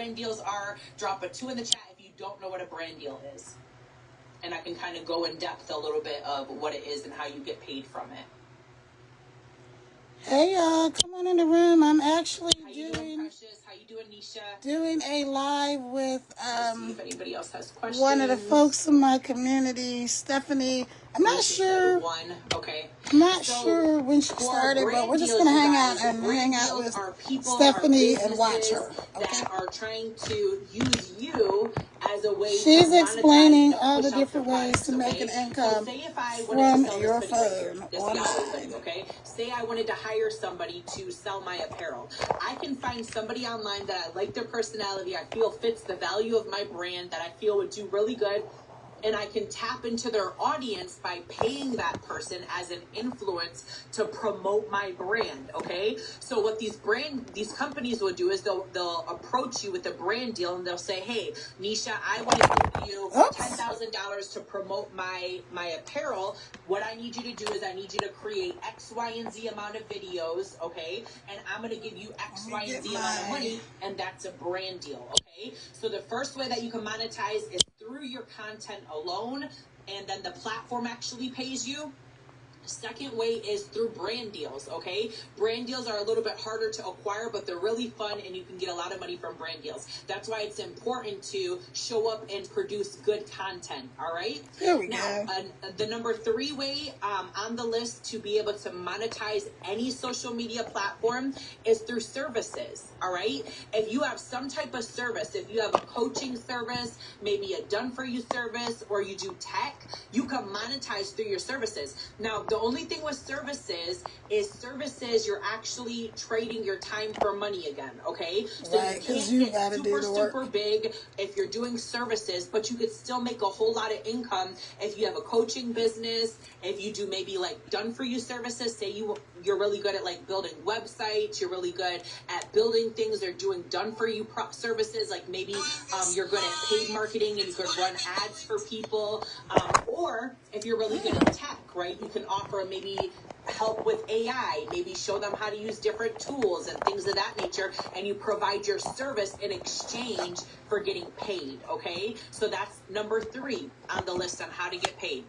brand deals are. Drop a 2 in the chat if you don't know what a brand deal is. And I can kind of go in depth a little bit of what it is and how you get paid from it. Hey y'all, come on in the room. I'm actually doing Precious? How you doing, Nisha? Doing a live with see if anybody else has questions. One of the folks in my community, Stephanie. I'm not sure. Okay. I'm not sure when she started, but we're just gonna hang out with Stephanie and watch her. Okay. That are trying to use you as a way. She's explaining all the different ways to make an income from your phone online. Okay. Say I wanted to hire somebody to sell my apparel. I can find somebody online that I like their personality, I feel fits the value of my brand, that I feel would do really good. And I can tap into their audience by paying that person as an influence to promote my brand, okay? So what these companies will do is they'll approach you with a brand deal and they'll say, hey, Nisha, I want to give you $10,000 to promote my apparel. What I need you to do is I need you to create X, Y, and Z amount of videos, okay? And I'm going to give you X, Y, and Z amount of money, and that's a brand deal, okay? So the first way that you can monetize is through your content alone, and then the platform actually pays you. Second way is through brand deals, okay? Brand deals are a little bit harder to acquire, but they're really fun, and you can get a lot of money from brand deals. That's why it's important to show up and produce good content, all right? There we go. The number 3 way on the list to be able to monetize any social media platform is through services, all right? If you have some type of service, if you have a coaching service, maybe a done-for-you service, or you do tech, you can monetize through your services. Now, the only thing with services is you're actually trading your time for money again, okay? So right, you can't get super big if you're doing services, but you could still make a whole lot of income if you have a coaching business, if you do maybe like done-for-you services. Say you're really good at like building websites, you're really good at building things or doing done-for-you services, like maybe you're good at paid marketing and you could run ads for people, or if you're really good at tech, right, you can offer maybe help with AI, maybe show them how to use different tools and things of that nature, and you provide your service in exchange for getting paid, okay? So that's number 3 on the list on how to get paid.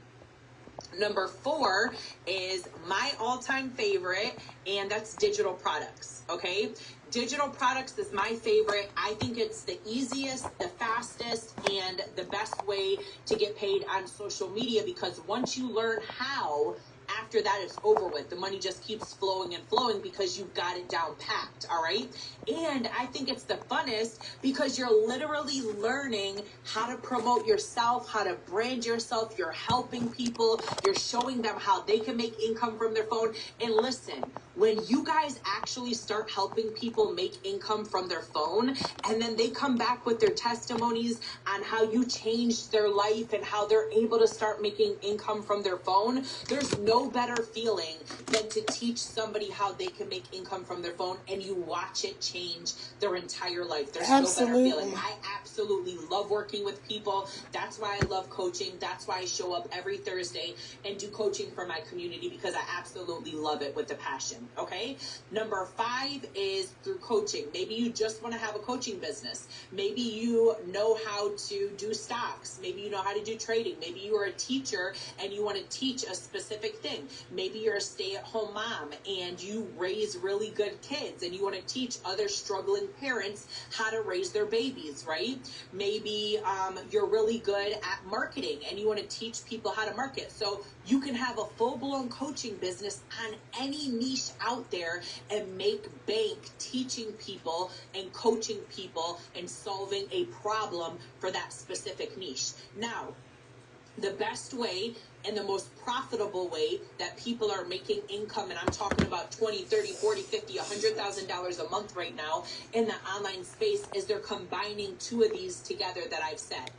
Number 4 is my all-time favorite, and that's digital products, okay? Digital products is my favorite. I think it's the easiest, the fastest, and the best way to get paid on social media, because once you learn how, after that it's over with. The money just keeps flowing and flowing because you've got it down packed, all right? And I think it's the funnest because you're literally learning how to promote yourself, how to brand yourself. You're helping people. You're showing them how they can make income from their phone. And listen, when you guys actually start helping people make income from their phone, and then they come back with their testimonies on how you changed their life and how they're able to start making income from their phone, there's no better feeling than to teach somebody how they can make income from their phone and you watch it change their entire life. There's no better feeling. I absolutely love working with people. That's why I love coaching. That's why I show up every Thursday and do coaching for my community, because I absolutely love it with a passion, okay? Number 5 is through coaching. Maybe you just want to have a coaching business. Maybe you know how to do stocks. Maybe you know how to do trading. Maybe you are a teacher and you want to teach a specific thing. Maybe you're a stay-at-home mom and you raise really good kids and you want to teach other struggling parents how to raise their babies, right? Maybe you're really good at marketing and you want to teach people how to market. So you can have a full-blown coaching business on any niche out there and make bank teaching people and coaching people and solving a problem for that specific niche. Now, the best way and the most profitable way that people are making income, and I'm talking about 20, 30, 40, 50, $100,000 a month right now in the online space, is they're combining 2 of these together that I've said.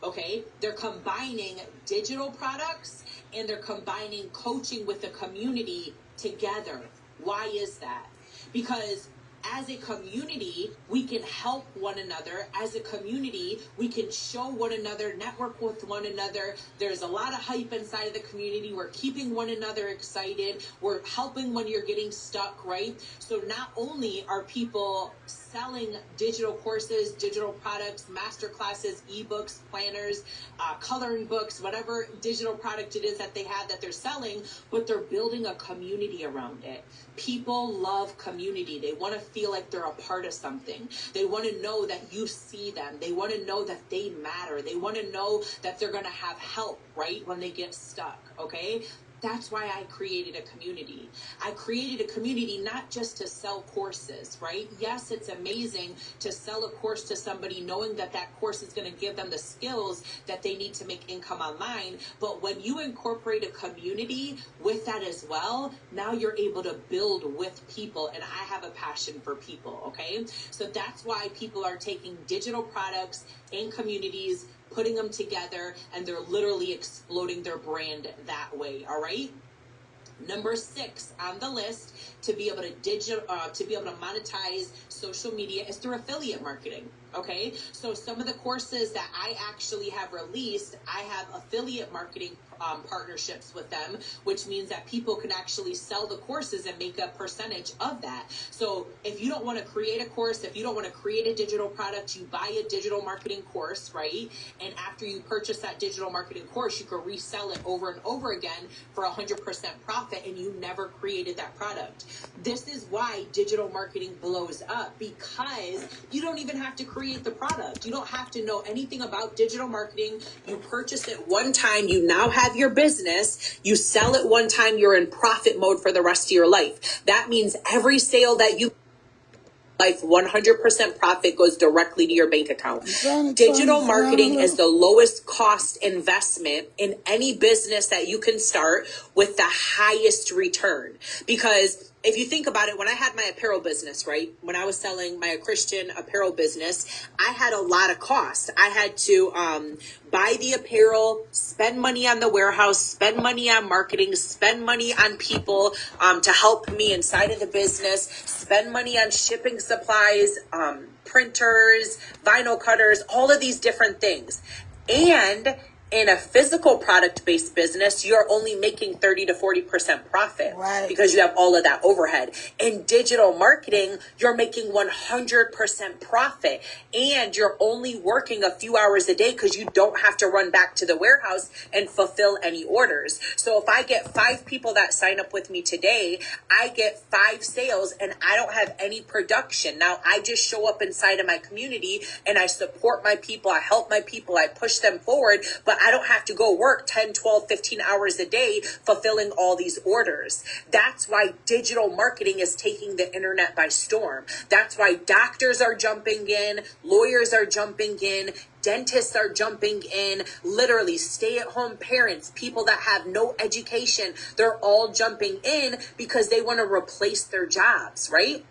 Okay, they're combining digital products and they're combining coaching with the community together. Why is that? Because as a community, we can help one another. As a community, we can show one another, network with one another. There's a lot of hype inside of the community. We're keeping one another excited. We're helping when you're getting stuck, right? So not only are people selling digital courses, digital products, master classes, ebooks, planners, coloring books, whatever digital product it is that they have that they're selling, but they're building a community around it. People love community. They want to feel like they're a part of something. They want to know that you see them. They want to know that they matter. They want to know that they're going to have help, right, when they get stuck, okay? That's why I created a community. I created a community not just to sell courses, right? Yes, it's amazing to sell a course to somebody knowing that that course is going to give them the skills that they need to make income online. But when you incorporate a community with that as well, now you're able to build with people. And I have a passion for people, okay? So that's why people are taking digital products and communities, putting them together, and they're literally exploding their brand that way. All right. Number 6 on the list to be able to monetize social media is through affiliate marketing. Okay. So some of the courses that I actually have released, I have affiliate marketing partnerships with them, which means that people can actually sell the courses and make a percentage of that. So if you don't want to create a course, if you don't want to create a digital product, you buy a digital marketing course, right? And after you purchase that digital marketing course, you can resell it over and over again for 100% profit, and you never created that product. This is why digital marketing blows up, because you don't even have to create the product. You don't have to know anything about digital marketing. You purchase it one time, you now have your business, you sell it one time, you're in profit mode for the rest of your life. That means every sale that you 100% profit goes directly to your bank account. Digital marketing is the lowest cost investment in any business that you can start with the highest return. Because if you think about it, when I had my apparel business, right? When I was selling my Christian apparel business, I had a lot of cost. I had to buy the apparel, spend money on the warehouse, spend money on marketing, spend money on people to help me inside of the business, spend money on shipping supplies, printers, vinyl cutters, all of these different things. And in a physical product-based business, you're only making 30 to 40% profit, right? Because you have all of that overhead. In digital marketing, you're making 100% profit, and you're only working a few hours a day because you don't have to run back to the warehouse and fulfill any orders. So if I get 5 people that sign up with me today, I get 5 sales, and I don't have any production. Now I just show up inside of my community and I support my people, I help my people, I push them forward, but I don't have to go work 10, 12, 15 hours a day fulfilling all these orders. That's why digital marketing is taking the internet by storm. That's why doctors are jumping in, lawyers are jumping in, dentists are jumping in, literally stay-at-home parents, people that have no education, they're all jumping in because they want to replace their jobs, right?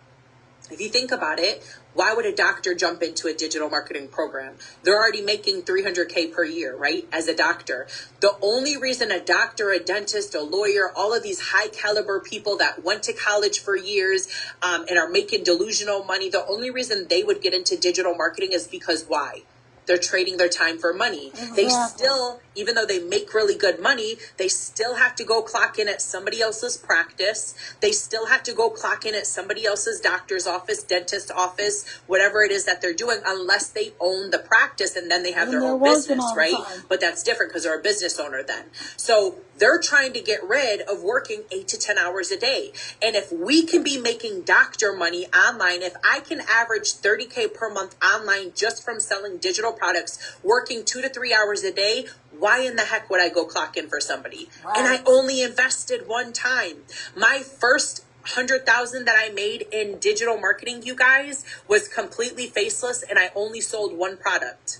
If you think about it, why would a doctor jump into a digital marketing program? They're already making $300K per year, right? As a doctor. The only reason a doctor, a dentist, a lawyer, all of these high caliber people that went to college for years and are making delusional money, the only reason they would get into digital marketing is because why? They're trading their time for money. They still, even though they make really good money, they still have to go clock in at somebody else's practice. They still have to go clock in at somebody else's doctor's office, dentist office, whatever it is that they're doing, unless they own the practice and then they have their own business, right? But that's different because they're a business owner then. So they're trying to get rid of working 8 to 10 hours a day. And if we can be making doctor money online, if I can average 30K per month online just from selling digital products, working 2 to 3 hours a day, why in the heck would I go clock in for somebody? Right. And I only invested one time. My first 100,000 that I made in digital marketing, you guys, was completely faceless, and I only sold one product.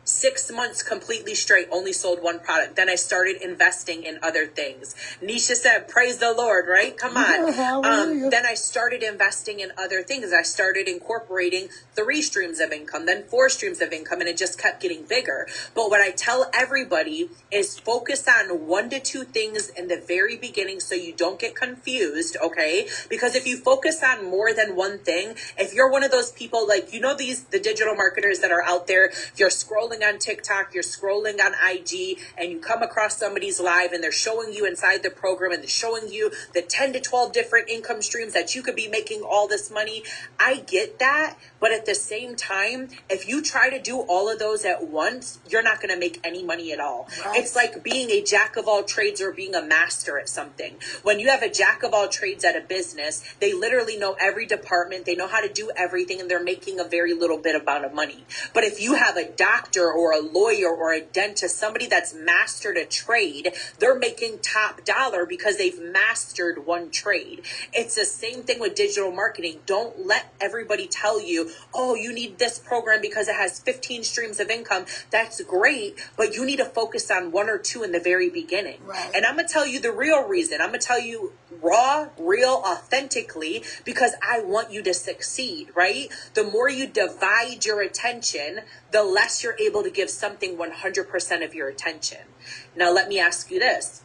6 months completely straight, only sold one product. Then I started investing in other things. Nisha said, praise the Lord, right? Come on. Then I started investing in other things. I started incorporating 3 streams of income, then 4 streams of income, and it just kept getting bigger. But what I tell everybody is focus on 1 to 2 things in the very beginning so you don't get confused, okay? Because if you focus on more than one thing, if you're one of those people, like, you know, the digital marketers that are out there, you're scrolling on TikTok, you're scrolling on IG, and you come across somebody's live and they're showing you inside the program and they're showing you the 10 to 12 different income streams that you could be making all this money. I get that, but at the same time, if you try to do all of those at once, you're not going to make any money at all. Right. It's like being a jack of all trades or being a master at something. When you have a jack of all trades at a business, they literally know every department, they know how to do everything, and they're making a very little bit amount of money. But if you have a doctor or a lawyer or a dentist, somebody that's mastered a trade, they're making top dollar because they've mastered one trade. It's the same thing with digital marketing. Don't let everybody tell you, oh, you need this program because it has 15 streams of income. That's great, but you need to focus on 1 or 2 in the very beginning. Right. And I'm going to tell you the real reason. I'm going to tell you raw, real, authentically, because I want you to succeed, right? The more you divide your attention, the less you're able to give something 100% of your attention. Now, let me ask you this.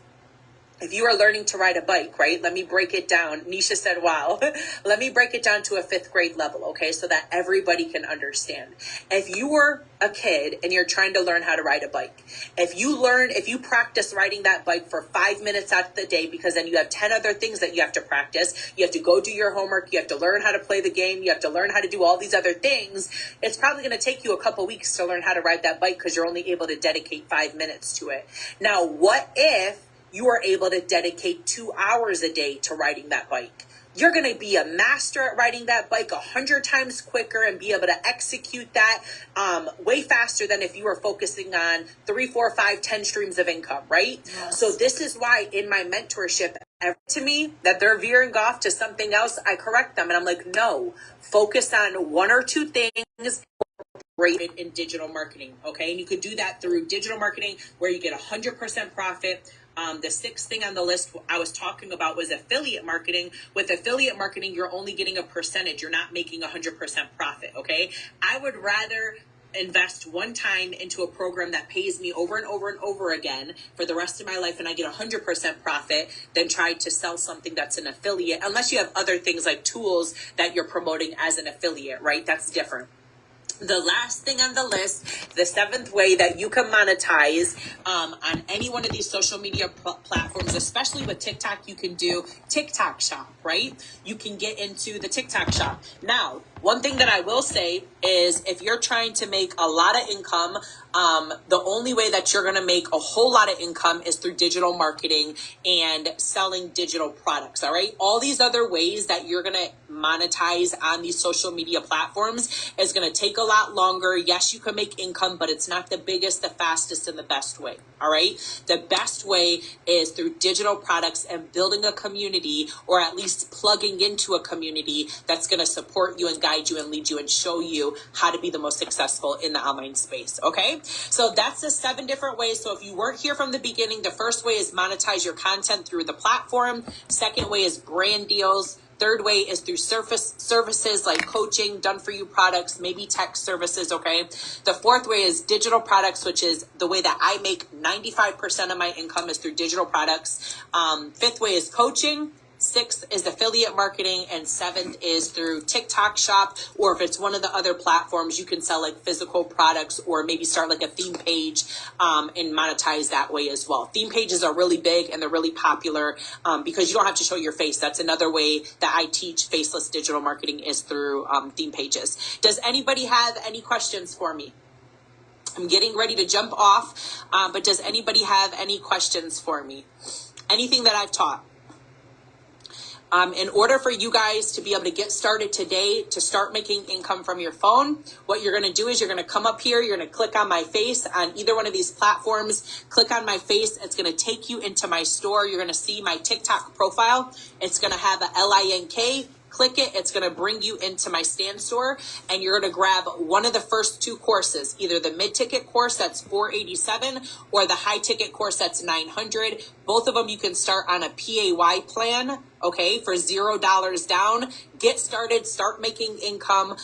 If you are learning to ride a bike, right? Let me break it down. Nisha said, wow. Let me break it down to a 5th grade level, okay? So that everybody can understand. If you were a kid and you're trying to learn how to ride a bike, if you practice riding that bike for 5 minutes out of the day, because then you have 10 other things that you have to practice. You have to go do your homework. You have to learn how to play the game. You have to learn how to do all these other things. It's probably going to take you a couple weeks to learn how to ride that bike because you're only able to dedicate 5 minutes to it. Now, what if you are able to dedicate 2 hours a day to riding that bike? You're going to be a master at riding that bike 100 times quicker and be able to execute that way faster than if you were focusing on 3, 4, 5, 10 streams of income, right? Yes. So this is why in my mentorship, to me, that they're veering off to something else, I correct them. And I'm like, no, focus on 1 or 2 things rated in digital marketing, okay? And you could do that through digital marketing where you get 100% profit. The 6th thing on the list I was talking about was affiliate marketing. With affiliate marketing, you're only getting a percentage. You're not making 100% profit, okay? I would rather invest one time into a program that pays me over and over and over again for the rest of my life and I get 100% profit than try to sell something that's an affiliate, unless you have other things like tools that you're promoting as an affiliate, right? That's different. The last thing on the list, the 7th way that you can monetize on any one of these social media platforms, especially with TikTok, you can do TikTok shop, right? You can get into the TikTok shop. Now, one thing that I will say is if you're trying to make a lot of income, the only way that you're going to make a whole lot of income is through digital marketing and selling digital products. All right. All these other ways that you're going to monetize on these social media platforms is going to take a lot longer. Yes, you can make income, but it's not the biggest, the fastest, and the best way. All right. The best way is through digital products and building a community, or at least plugging into a community that's going to support you and guide you and lead you and show you how to be the most successful in the online space. Okay. So that's the 7 different ways. So if you weren't here from the beginning, the first way is monetize your content through the platform. Second way is brand deals. Third way is through services like coaching, done-for-you products, maybe tech services, okay? The 4th way is digital products, which is the way that I make 95% of my income is through digital products. 5th way is coaching. 6th is affiliate marketing, and 7th is through TikTok shop, or if it's one of the other platforms, you can sell like physical products or maybe start like a theme page and monetize that way as well. Theme pages are really big and they're really popular because you don't have to show your face. That's another way that I teach faceless digital marketing is through theme pages. Does anybody have any questions for me? I'm getting ready to jump off, but does anybody have any questions for me? Anything that I've taught? In order for you guys to be able to get started today, to start making income from your phone, what you're going to do is you're going to come up here, you're going to click on my face on either one of these platforms, click on my face. It's going to take you into my store. You're going to see my TikTok profile. It's going to have a LINK Click it. It's going to bring you into my Stan Store, and you're going to grab one of the first 2 courses, either the mid-ticket course that's $487 or the high-ticket course that's $900. Both of them you can start on a PAY plan, okay, for $0 down. Get started, start making income,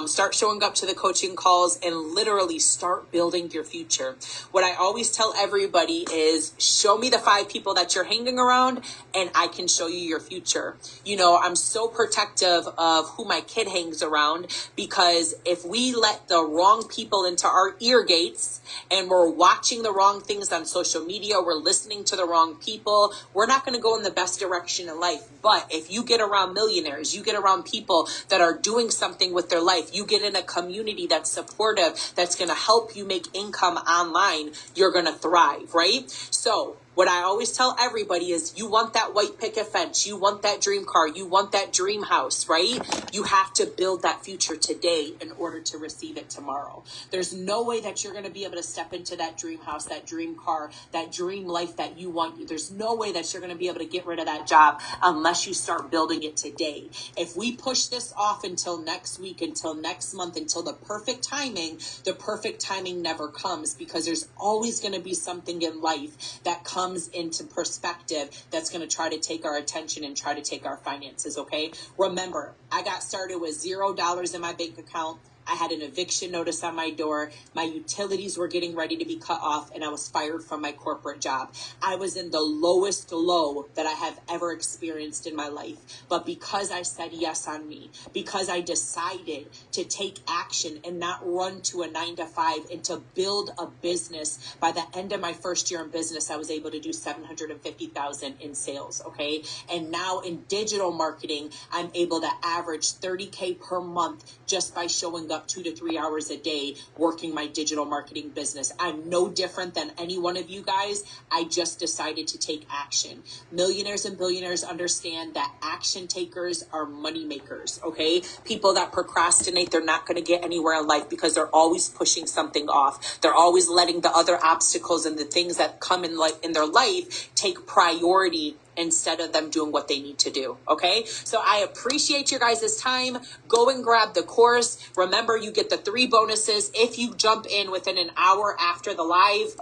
start showing up to the coaching calls, and literally start building your future. What I always tell everybody is, show me the 5 people that you're hanging around, and I can show you your future. You know, I'm so protective of who my kid hangs around, because if we let the wrong people into our ear gates and we're watching the wrong things on social media, we're listening to the wrong people, we're not going to go in the best direction in life. But if you get around millionaires, you get around people that are doing something with their life, you get in a community that's supportive, that's going to help you make income online, you're going to thrive, right? So what I always tell everybody is, you want that white picket fence, you want that dream car, you want that dream house, right? You have to build that future today in order to receive it tomorrow. There's no way that you're going to be able to step into that dream house, that dream car, that dream life that you want. There's no way that you're going to be able to get rid of that job unless you start building it today. If we push this off until next week, until next month, until the perfect timing never comes, because there's always going to be something in life that comes into perspective that's going to try to take our attention and try to take our finances, okay? Remember, I got started with $0 in my bank account. I had an eviction notice on my door. My utilities were getting ready to be cut off, and I was fired from my corporate job. I was in the lowest low that I have ever experienced in my life. But because I said yes on me, because I decided to take action and not run to a 9-to-5 and to build a business, by the end of my first year in business, I was able to do $750,000 in sales, okay? And now in digital marketing, I'm able to average $30K per month just by showing up 2 to 3 hours a day working my digital marketing business. I'm no different than any one of you guys. I just decided to take action. Millionaires and billionaires understand that action takers are money makers, okay? People that procrastinate, they're not going to get anywhere in life because they're always pushing something off. They're always letting the other obstacles and the things that come in their life take priority instead of them doing what they need to do, okay? So I appreciate your guys' time. Go and grab the course. Remember, you get the 3 bonuses. If you jump in within an hour after the live,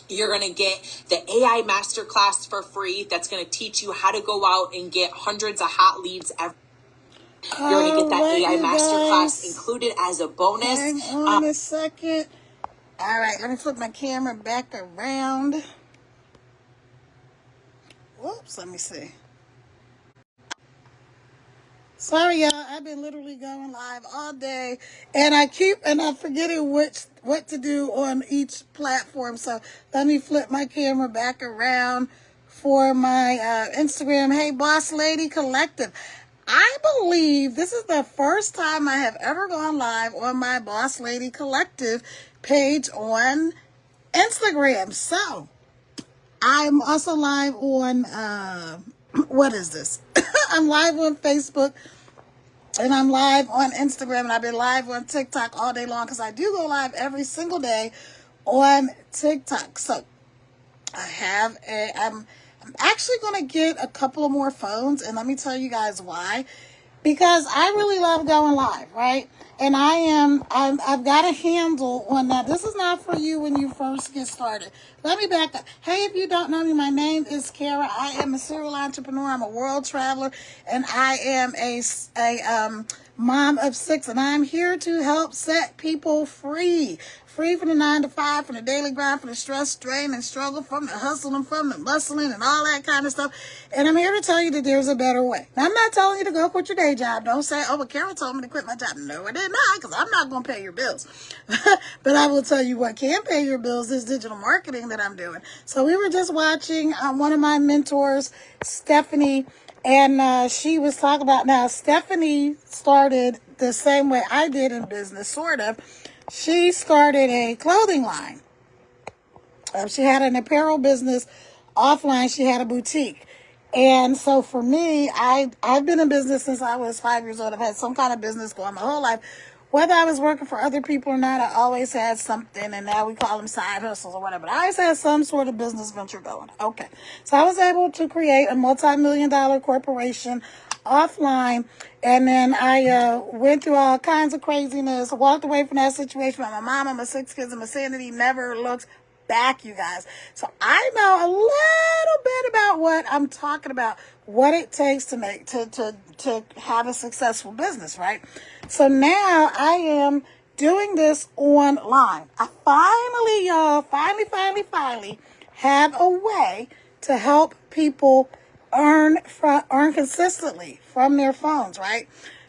you're going to get the AI Masterclass for free. That's going to teach you how to go out and get hundreds of hot leads every. You're going to get that AI Masterclass included as a bonus. Hang on a second. All right, let me flip my camera back around. Whoops, let me see. Sorry, y'all. I've been literally going live all day, and I'm forgetting what to do on each platform. So let me flip my camera back around for my Instagram. Hey, Boss Lady Collective. I believe this is the first time I have ever gone live on my Boss Lady Collective page on Instagram. So I'm also live on, what is this? I'm live on Facebook, and I'm live on Instagram, and I've been live on TikTok all day long because I do go live every single day on TikTok. So I'm actually going to get a couple of more phones, and let me tell you guys why. Because I really love going live, right? And I've got a handle on that. This is not for you when you first get started. Let me back up. Hey, if you don't know me, my name is Kara. I am a serial entrepreneur. I'm a world traveler, and I am a mom of 6, and I'm here to help set people free. Free from the 9-to-5, from the daily grind, from the stress, strain, and struggle, from the hustling, from the bustling, and all that kind of stuff. And I'm here to tell you that there's a better way. Now, I'm not telling you to go quit your day job. Don't say, oh, but Karen told me to quit my job. No, I did not, because I'm not going to pay your bills. But I will tell you what can pay your bills is digital marketing that I'm doing. So we were just watching one of my mentors, Stephanie, and she was talking about, now, Stephanie started the same way I did in business, sort of. She started a clothing line. She had an apparel business offline. She had a boutique. And so for me, I've been in business since I was 5 years old. I've had some kind of business going my whole life. Whether I was working for other people or not, I always had something, and now we call them side hustles or whatever. But I always had some sort of business venture going. Okay. So I was able to create a multi-million-dollar corporation offline, and then I went through all kinds of craziness, walked away from that situation with my mom and my 6 kids, and my sanity never looked back, you guys. So I know a little bit about what I'm talking about, what it takes to make to have a successful business, right? So now I am doing this online. I finally, y'all, finally have a way to help people earn consistently from their phones, right?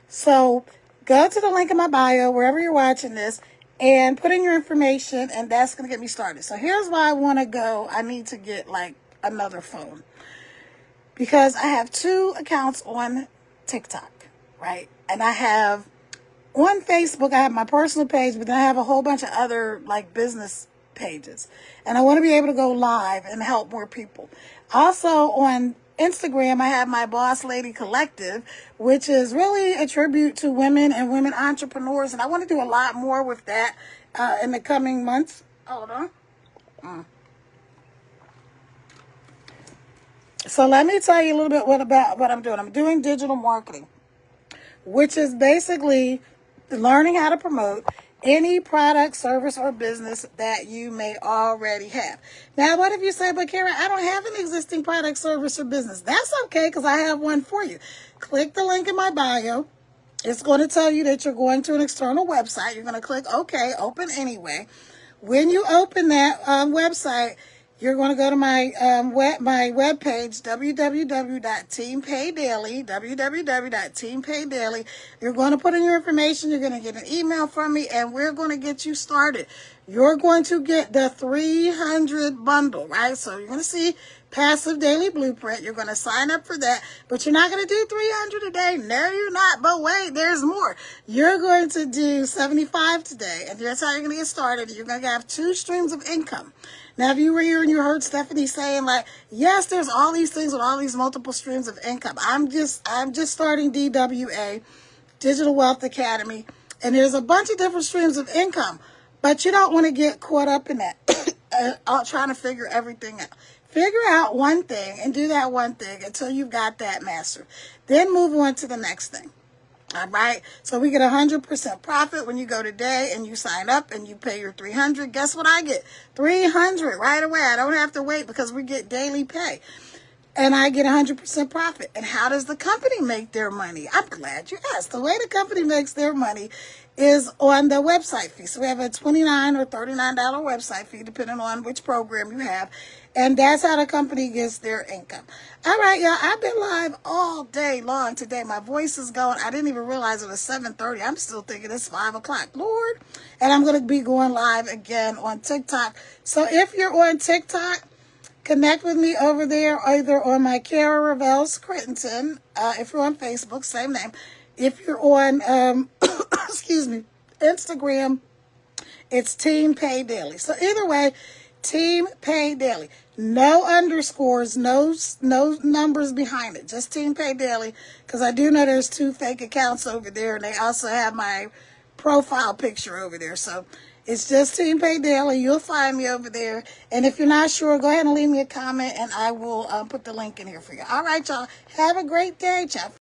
So go to the link in my bio, wherever you're watching this, and put in your information, and that's going to get me started. So here's why I want to go. I need to get like another phone because I have 2 accounts on TikTok, right? And I have on Facebook, I have my personal page, but then I have a whole bunch of other like business pages. And I want to be able to go live and help more people. Also on Instagram, I have my Boss Lady Collective, which is really a tribute to women and women entrepreneurs. And I want to do a lot more with that in the coming months. Hold on. So let me tell you a little bit about what I'm doing. I'm doing digital marketing, which is basically learning how to promote any product, service, or business that you may already have. Now, what if you say, but Kara, I don't have an existing product, service, or business? That's okay, because I have one for you. Click the link in my bio. It's going to tell you that you're going to an external website. You're going to click OK, open anyway. When you open that website, you're going to go to my web page, www.teampaydaily, www.teampaydaily. You're going to put in your information. You're going to get an email from me, and we're going to get you started. You're going to get the 300 bundle, right? So you're going to see Passive Daily Blueprint. You're going to sign up for that, but you're not going to do 300 a day. No, you're not. But wait, there's more. You're going to do 75 today, and that's how you're going to get started. You're going to have 2 streams of income. Now, if you were here and you heard Stephanie saying like, yes, there's all these things with all these multiple streams of income. I'm just starting DWA, Digital Wealth Academy, and there's a bunch of different streams of income, but you don't want to get caught up in that, trying to figure everything out. Figure out one thing and do that one thing until you've got that mastered. Then move on to the next thing. All right. So we get 100% profit when you go today and you sign up and you pay your 300. Guess what I get? 300 right away. I don't have to wait because we get daily pay. And I get 100% profit. And how does the company make their money? I'm glad you asked. The way the company makes their money is on the website fee. So we have a $29 or $39 website fee, depending on which program you have. And that's how the company gets their income. All right, y'all. I've been live all day long today. My voice is going. I didn't even realize it was 7:30. I'm still thinking it's 5 o'clock. Lord. And I'm going to be going live again on TikTok. So if you're on TikTok, connect with me over there, either on my Kara Revels Crittenton. If you're on Facebook, same name. If you're on, excuse me, Instagram, it's Team Pay Daily. So either way, Team Pay Daily. No underscores, no numbers behind it. Just Team Pay Daily, because I do know there's 2 fake accounts over there, and they also have my profile picture over there. So it's just Team Pay Daily. You'll find me over there. And if you're not sure, go ahead and leave me a comment, and I will put the link in here for you. All right, y'all. Have a great day, y'all.